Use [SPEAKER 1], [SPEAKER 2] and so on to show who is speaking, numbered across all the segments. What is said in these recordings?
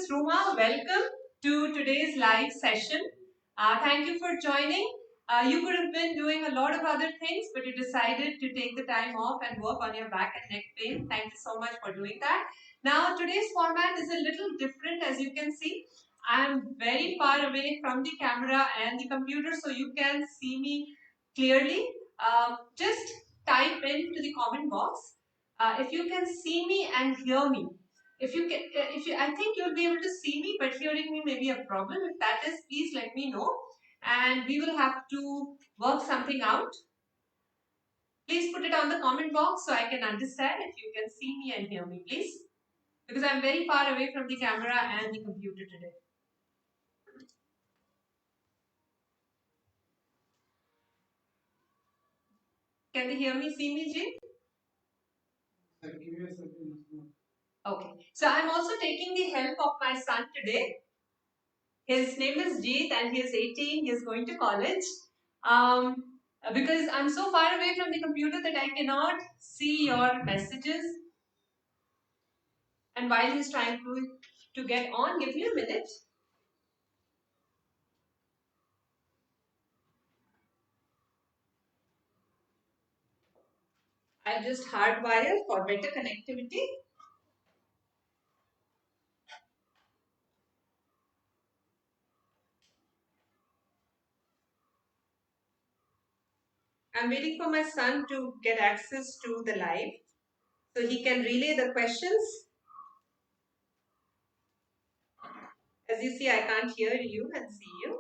[SPEAKER 1] is Ruma. Welcome to today's live session. Thank you for joining. You could have been doing a lot of other things, but you decided to take the time off and work on your back and neck pain. Thank you so much for doing that. Now, today's format is a little different, as you can see. I am very far away from the camera and the computer, so you can see me clearly. Just type into the comment box if you can see me and hear me. I think you'll be able to see me, but hearing me may be a problem. If that is, please let me know, and we will have to work something out. Please put it on the comment box so I can understand if you can see me and hear me, please, because I'm very far away from the camera and the computer today. Can they hear me, see me, Jay? Okay, so I'm also taking the help of my son today. His name is Jeet and he is 18. He is going to college. Because I'm so far away from the computer that I cannot see your messages. And while he's trying to get on, give me a minute. I'll just hardwire for better connectivity. I'm waiting for my son to get access to the live so he can relay the questions. As you see, I can't hear you and see you.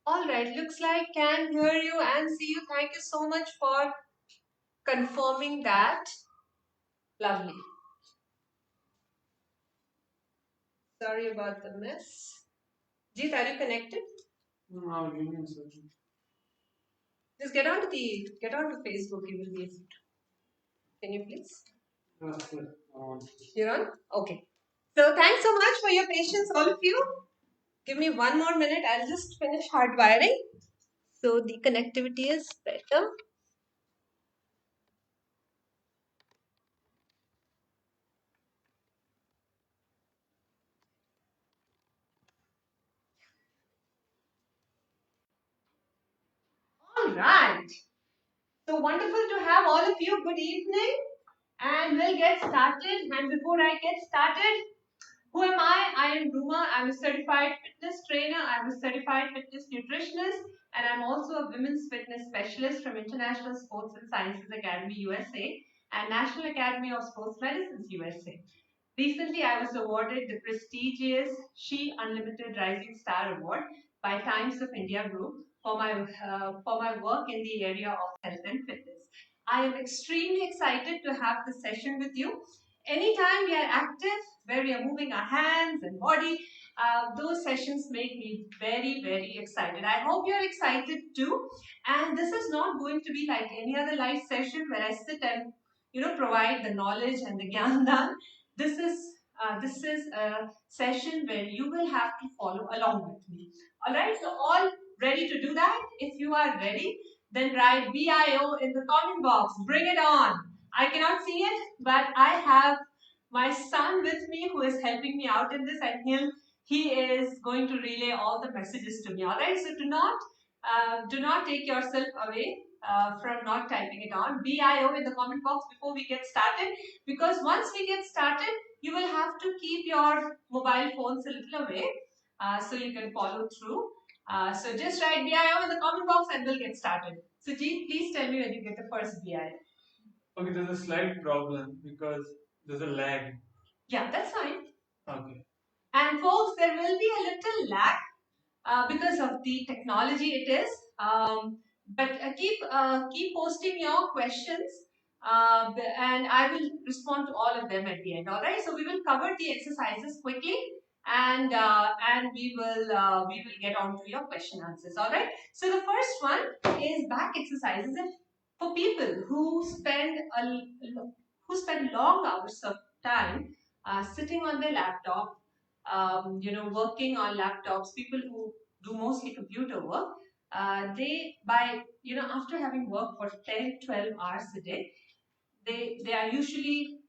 [SPEAKER 1] All right, looks like can hear you and see you. Thank you so much for confirming that. Lovely. Sorry about the miss. Jeet, are you connected? No, just get onto Facebook. You will be able to. Can you please? You're on? Okay. So thanks so much for your patience, all of you. Give me one more minute. I'll just finish hardwiring. So the connectivity is better. All right. So wonderful to have all of you. Good evening. And we'll get started. And before I get started, who am I? I am Ruma. I'm a certified fitness trainer. I'm a certified fitness nutritionist. And I'm also a women's fitness specialist from International Sports and Sciences Academy USA and National Academy of Sports Medicines USA. Recently, I was awarded the prestigious She Unlimited Rising Star Award by Times of India Group for my work in the area of health and fitness. I am extremely excited to have this session with you. Anytime we are active, where we are moving our hands and body, those sessions make me very, very excited. I hope you're excited too. And this is not going to be like any other live session where I sit and provide the knowledge and the gyan. This is a session where you will have to follow along with me. All right, so all ready to do that? If you are ready, then write BIO in the comment box. Bring it on. I cannot see it, but I have my son with me who is helping me out in this, and he is going to relay all the messages to me. All right, so do not take yourself away from not typing it on. BIO in the comment box before we get started, because once we get started, you will have to keep your mobile phones a little away so you can follow through. So just write BIO in the comment box and we'll get started. So Jeet, please tell me when you get the first BIO. Okay, there's a slight problem because there's a lag. Yeah, that's fine. Okay. And folks, there will be a little lag because of the technology it is. But keep posting your questions and I will respond to all of them at the end. All right. So we will cover the exercises quickly and we will get on to your question answers. All right. So the first one is back exercises, and for people who spend long hours of time sitting on their laptop, working on laptops, people who do mostly computer work, after having worked for 10, 12 hours a day, they usually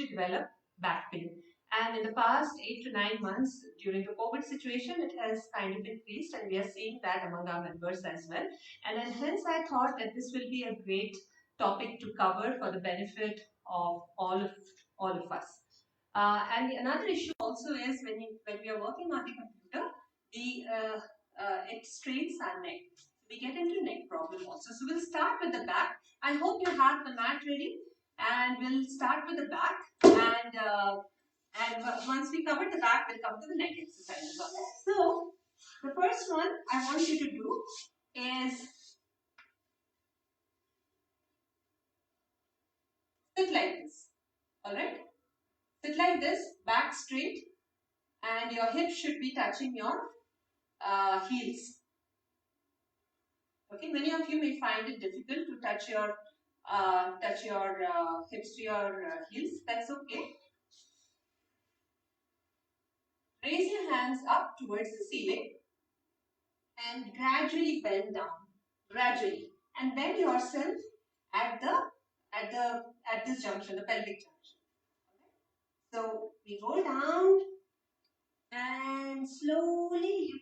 [SPEAKER 1] develop back pain. And in the past 8 to 9 months during the COVID situation, it has kind of increased, and we are seeing that among our members as well. And then hence I thought that this will be a great topic to cover for the benefit of all of us. And another issue also is when we are working on the computer, it strains our neck. We get into neck problem also. So we'll start with the back. I hope you have the mat ready, and we'll start with the back. And once we cover the back, we'll come to the neck exercises. Okay? So the first one I want you to do is sit like this. All right? Sit like this, back straight, and your hips should be touching your heels. Okay, many of you may find it difficult to touch your hips to your heels. That's okay. Raise your hands up towards the ceiling and gradually bend down. Gradually, and bend yourself at this junction, the pelvic junction. So we go down and slowly you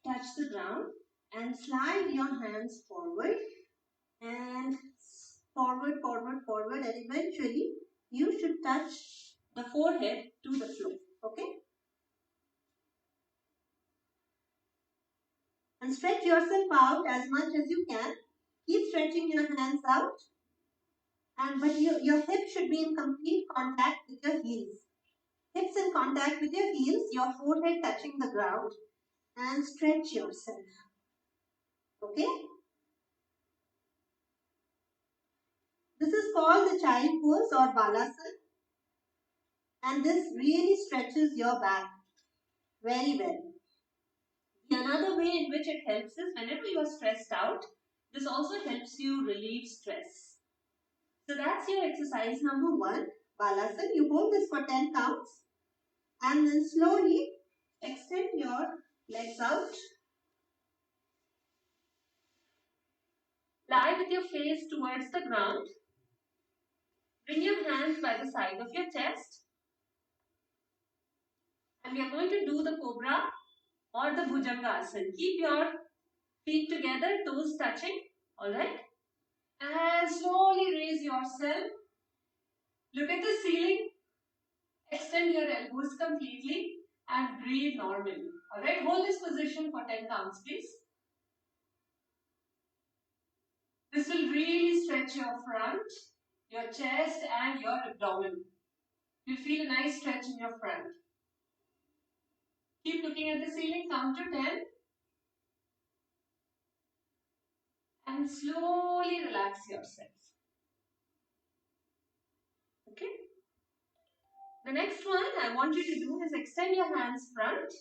[SPEAKER 1] touch the ground and slide your hands forward and forward, and eventually you should touch the forehead to the floor. Okay? And stretch yourself out as much as you can. Keep stretching your hands out, but your hips should be in complete contact with your heels. Hips in contact with your heels, your forehead touching the ground, and stretch yourself. Okay? This is called the child pose or balasana, and this really stretches your back very well. Another way in which it helps is whenever you are stressed out, this also helps you relieve stress. So that's your exercise number 1, balasana. You hold this for 10 counts and then slowly extend your legs out. Lie with your face towards the ground. Bring your hands by the side of your chest. And we are going to do the cobra or the bhujangasana. Keep your feet together, toes touching. Alright? And slowly raise yourself. Look at the ceiling. Extend your elbows completely and breathe normally. Alright? Hold this position for 10 counts, please. This will really stretch your front, your chest and your abdomen. You'll feel a nice stretch in your front. Keep looking at the ceiling, count to 10. And slowly relax yourself. Okay? The next one I want you to do is extend your hands front,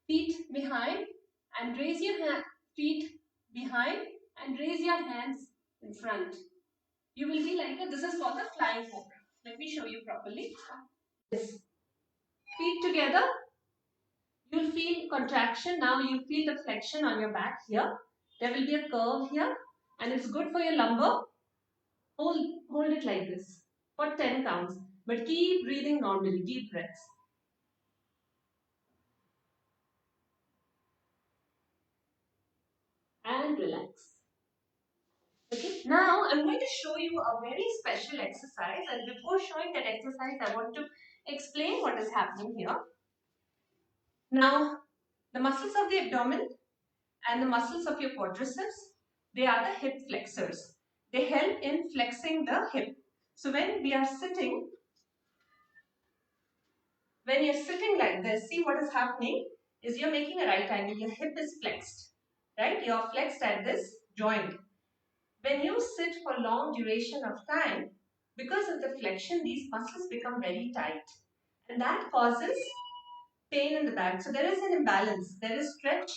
[SPEAKER 1] feet behind, and raise your feet behind and raise your hands in front. You will be like this is called the flying cobra. Let me show you properly. This. Feet together. You'll feel contraction. Now you feel the flexion on your back here. There will be a curve here, and it's good for your lumbar. Hold it like this for 10 counts. But keep breathing normally, deep breaths. And relax. Okay, now I'm going to show you a very special exercise, and before showing that exercise, I want to explain what is happening here. Now, the muscles of the abdomen and the muscles of your quadriceps, they are the hip flexors. They help in flexing the hip. So when we are sitting, when you're sitting like this, see what is happening is you're making a right angle. Your hip is flexed, right? You're flexed at this joint. When you sit for long duration of time, because of the flexion, these muscles become very tight. And that causes pain in the back. So there is an imbalance. There is stretch.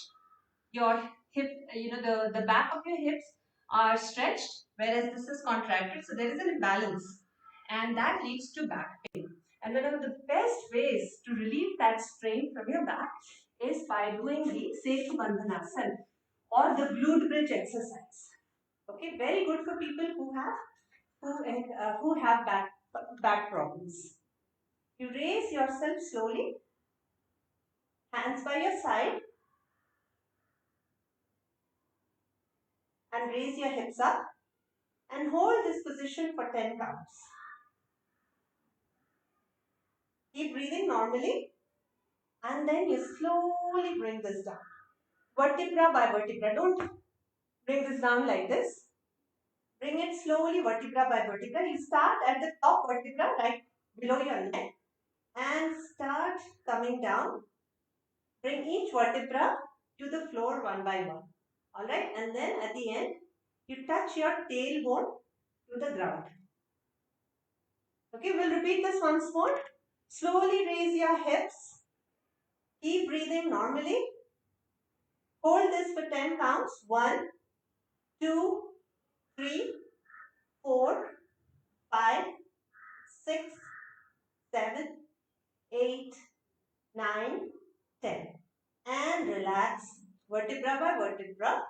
[SPEAKER 1] Your hip, the back of your hips are stretched, whereas this is contracted. So there is an imbalance. And that leads to back pain. And one of the best ways to relieve that strain from your back is by doing the Setu Bandhanasana. the glute bridge exercise. Okay, very good for people who have back problems. You raise yourself slowly, hands by your side, and raise your hips up and hold this position for 10 counts. Keep breathing normally and then you slowly bring this down. Vertebra by vertebra. Don't bring this down like this. Bring it slowly vertebra by vertebra. You start at the top vertebra right below your neck and start coming down. Bring each vertebra to the floor one by one. Alright, and then at the end, you touch your tailbone to the ground. Okay, we'll repeat this once more. Slowly raise your hips. Keep breathing normally. Hold this for 10 counts. 1, 2, 3, 4, 5, 6, 7, 8, 9, 10. And relax vertebra by vertebra.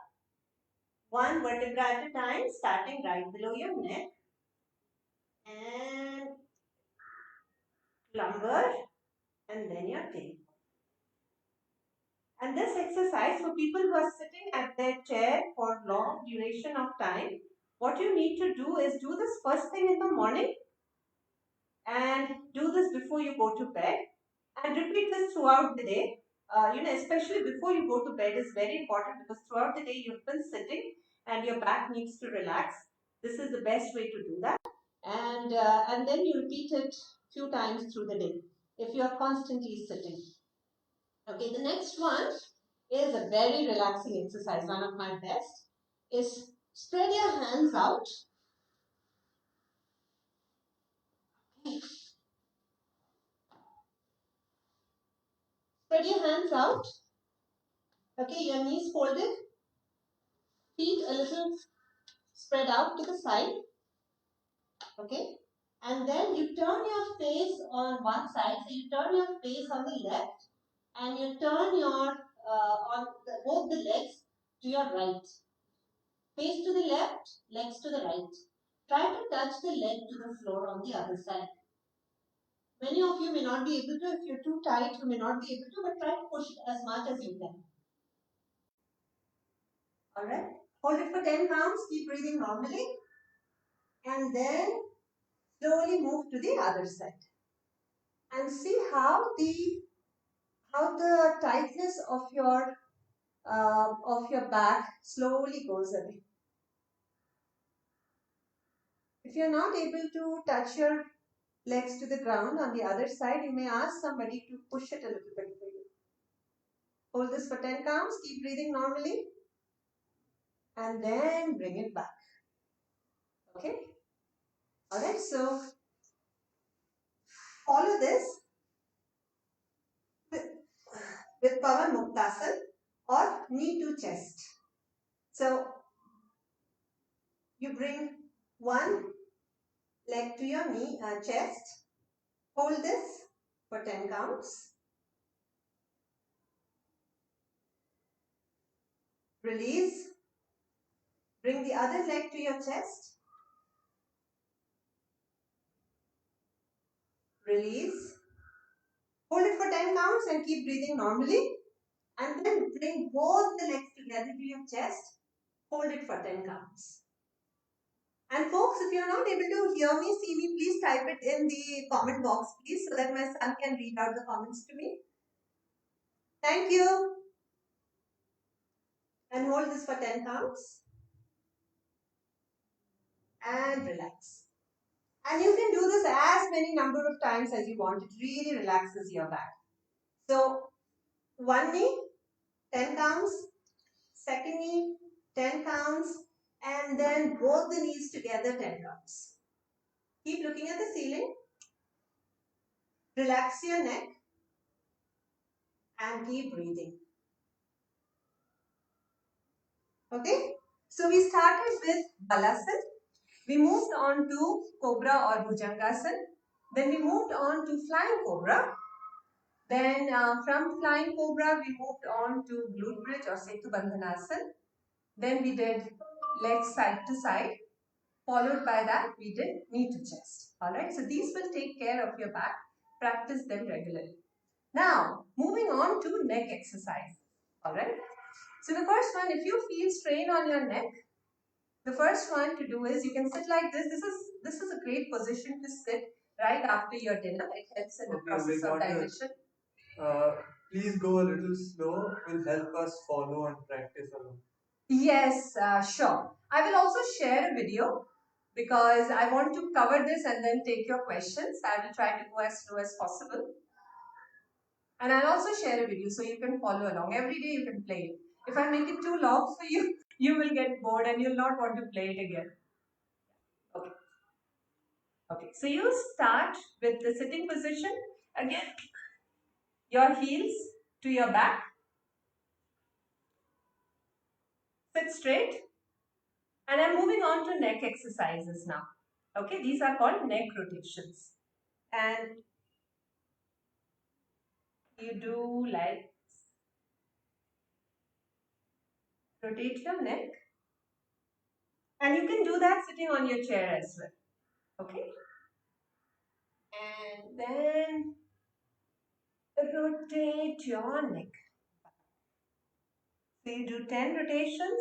[SPEAKER 1] One vertebra at a time, starting right below your neck. And lumbar and then your tail. And this exercise for people who are sitting at their chair for long duration of time, what you need to do is do this first thing in the morning and do this before you go to bed and repeat this throughout the day. Especially before you go to bed is very important because throughout the day you've been sitting and your back needs to relax. This is the best way to do that. And then you repeat it few times through the day if you are constantly sitting. Okay, the next one is a very relaxing exercise, one of my best, is spread your hands out. Spread your hands out. Okay, your knees folded, feet a little spread out to the side. Okay, and then you turn your face on one side. So you turn your face on the left and you turn your both the legs to your right. Face to the left, legs to the right. Try to touch the leg to the floor on the other side. Many of you may not be able to. If you're too tight, you may not be able to, but try to push it as much as you can. Alright. Hold it for 10 counts. Keep breathing normally. And then slowly move to the other side. And see how the tightness of your back slowly goes away. If you're not able to touch your legs to the ground on the other side, you may ask somebody to push it a little bit for you. Hold this for 10 counts. Keep breathing normally. And then bring it back. Okay? Alright, so follow this with Pavan Muktasana or knee to chest. So you bring one leg to your chest. Hold this for 10 counts. Release. Bring the other leg to your chest. Release. Hold it for 10 counts and keep breathing normally. And then bring both the legs together to your chest. Hold it for 10 counts. And folks, if you are not able to hear me, see me, please type it in the comment box, please, so that my son can read out the comments to me. Thank you. And hold this for 10 counts. And relax. And you can do this as many number of times as you want. It really relaxes your back. So, one knee, 10 counts. Second knee, 10 counts. And then both the knees together, 10 counts. Keep looking at the ceiling. Relax your neck. And keep breathing. Okay. So, we started with Balasana. We moved on to Cobra or Bhujangasana. Then we moved on to Flying Cobra. Then from Flying Cobra, we moved on to Glute Bridge or Setu Bandhanasana. Then we did legs side to side. Followed by that, we did knee to chest. Alright, so these will take care of your back. Practice them regularly. Now, moving on to neck exercise. Alright, so the first one, if you feel strain on your neck, the first one to do is you can sit like this. This is a great position to sit right after your dinner. It helps in the process of digestion.
[SPEAKER 2] Please go a little slow. Will help us follow and practice along.
[SPEAKER 1] Yes, sure. I will also share a video because I want to cover this and then take your questions. I will try to go as slow as possible. And I'll also share a video so you can follow along. Every day you can play it. If I make it too long for you, you will get bored and you'll not want to play it again. Okay. Okay. So you start with the sitting position. Again, your heels to your back. Sit straight. And I'm moving on to neck exercises now. Okay. These are called neck rotations. And you do like rotate your neck. And you can do that sitting on your chair as well. Okay. And then rotate your neck. So you do 10 rotations.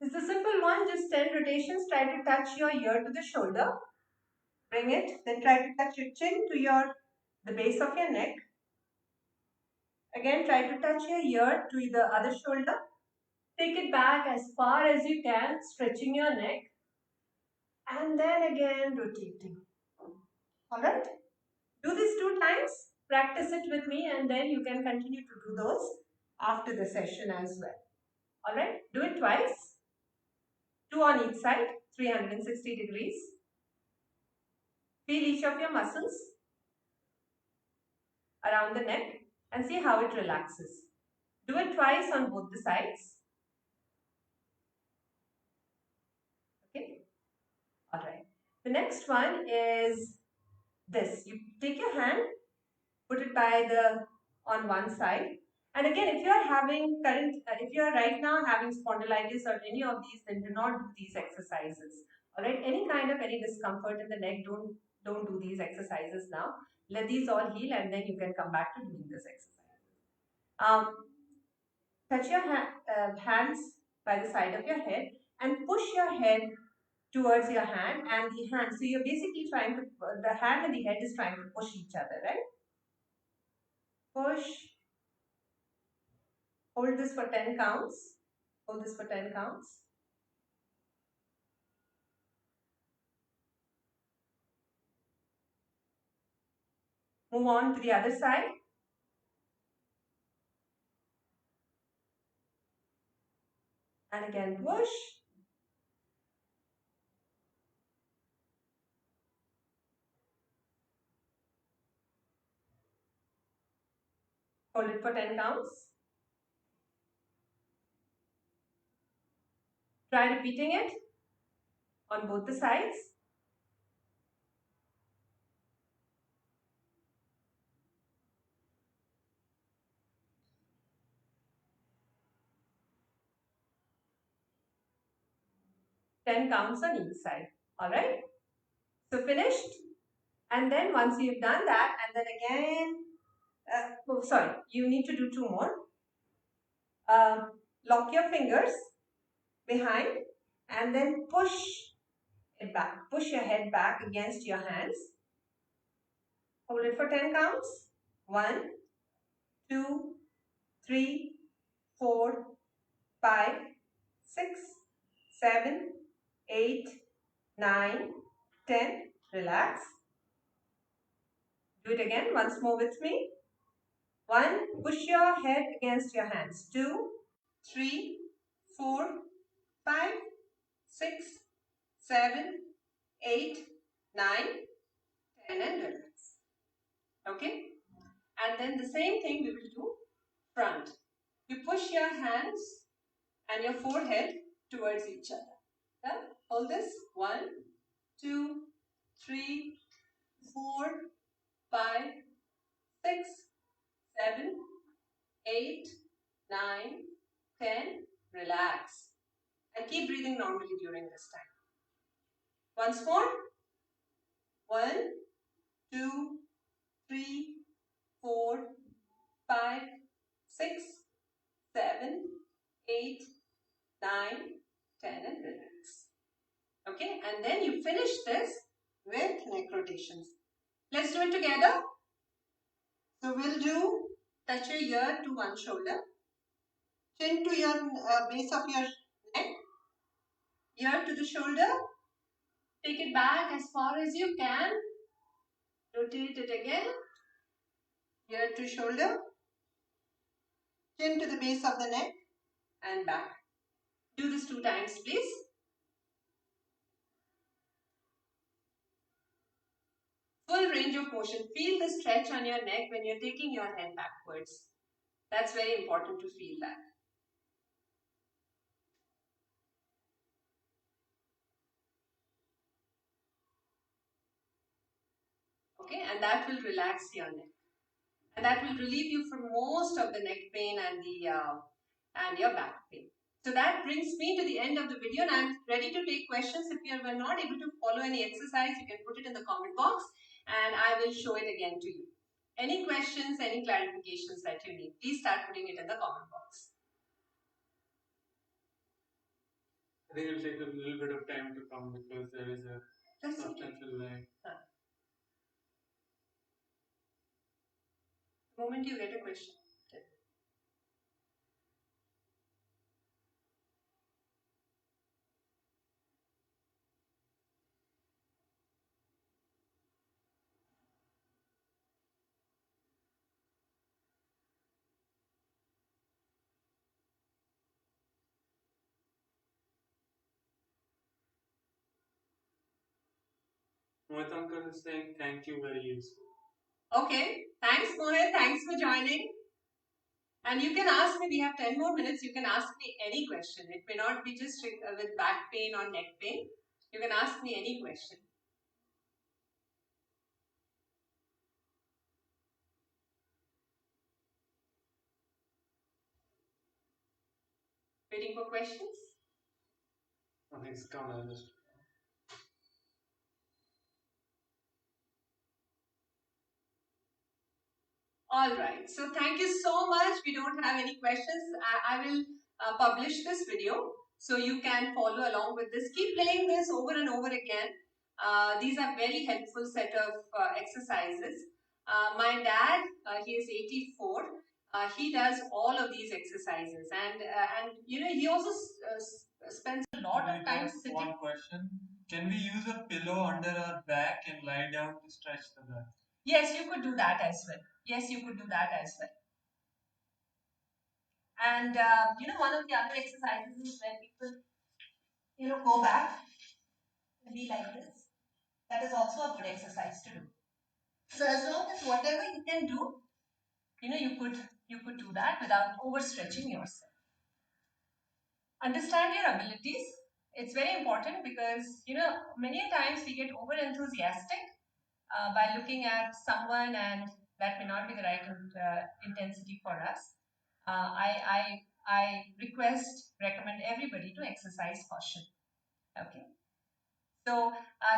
[SPEAKER 1] It's a simple one, just 10 rotations. Try to touch your ear to the shoulder. Bring it. Then try to touch your chin to the base of your neck. Again, try to touch your ear to the other shoulder. Take it back as far as you can, stretching your neck. And then again rotating. Alright? Do this 2 times. Practice it with me and then you can continue to do those after the session as well. Alright? Do it twice. 2 on each side, 360 degrees. Feel each of your muscles around the neck and see how it relaxes. Do it twice on both the sides. Okay? Alright. The next one is this. You take your hand, put it on one side. And again, if you are right now having spondylitis or any of these, then do not do these exercises. Alright, any discomfort in the neck, don't do these exercises now. Let these all heal and then you can come back to doing this exercise. Touch your hands by the side of your head and push your head towards your hand and the hand. So you're basically the hand and the head is trying to push each other, right? Push. Hold this for 10 counts. Hold this for 10 counts. Move on to the other side. And again push. Hold it for 10 counts. Try repeating it on both the sides. Ten counts on each side. Alright? So finished. And then once you've done that, and then again, you need to do 2 more. Lock your fingers behind and then push it back. Push your head back against your hands. Hold it for 10 counts. 1, 2, 3, 4, 5, 6, 7, 8, 9, 10. Relax. Do it again once more with me. 1, push your head against your hands. 2, 3, 4, 5, 6, 7, 8, 9, 10 and relax. Okay? And then the same thing we will do front. You push your hands and your forehead towards each other. Yeah? Hold this. 1, 2, 3, 4, 5, 6, 7, 8, 9, 10. relax, and keep breathing normally during this time. Once more. 1, 2, 3, 4, 5, 6, 7, 8, 9, 10, and relax. Okay, and then you finish this with neck rotations. Let's do it together. So we'll do touch your ear to one shoulder, chin to your base of your neck, ear to the shoulder, take it back as far as you can, rotate it again, ear to shoulder, chin to the base of the neck, and back. Do this 2 times, please. Full range of motion. Feel the stretch on your neck when you're taking your head backwards. That's very important to feel that. Okay, and that will relax your neck. And that will relieve you from most of the neck pain and your back pain. So that brings me to the end of the video, and I'm ready to take questions. If you were not able to follow any exercise, you can put it in the comment box and I will show it again to you. Any questions, any clarifications that you need, please start putting it in the comment box.
[SPEAKER 2] I think it'll take a little bit of time to come because there is a substantial lag.
[SPEAKER 1] The moment you get a question.
[SPEAKER 2] Mohit uncle is saying thank you, very useful.
[SPEAKER 1] Okay, thanks Mohit, thanks for joining. And you can ask me, we have 10 more minutes, you can ask me any question. It may not be just with back pain or neck pain. You can ask me any question. Waiting for questions?
[SPEAKER 2] Nothing's come, I'll just...
[SPEAKER 1] Alright, so thank you so much. We don't have any questions. I will publish this video so you can follow along with this. Keep playing this over and over again. These are very helpful set of exercises. My dad, he is 84. He does all of these exercises, and you know, he also spends a lot of time sitting.
[SPEAKER 2] One question: can we use a pillow under our back and lie down to stretch the back?
[SPEAKER 1] Yes, you could do that as well. Yes, you could do that as well. And you know, one of the other exercises is when people, you know, go back and be like this. That is also a good exercise to do. So as long as whatever you can do, you know, you could do that without overstretching yourself. Understand your abilities. It's very important because, you know, many times we get over enthusiastic by looking at someone, and that may not be the right intensity for us. I recommend everybody to exercise caution. Okay. So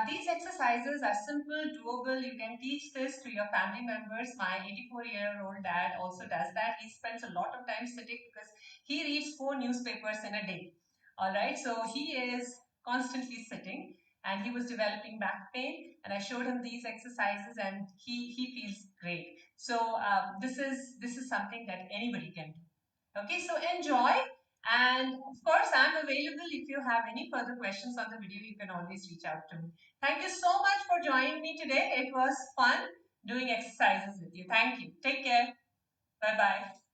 [SPEAKER 1] these exercises are simple, doable. You can teach this to your family members. My 84-year-old dad also does that. He spends a lot of time sitting because he reads 4 newspapers in a day. All right. So he is constantly sitting, and he was developing back pain, and I showed him these exercises, and he feels great. So this is something that anybody can do. Okay. So enjoy. And of course, I'm available. If you have any further questions on the video, you can always reach out to me. Thank you so much for joining me today. It was fun doing exercises with you. Thank you. Take care. Bye-bye.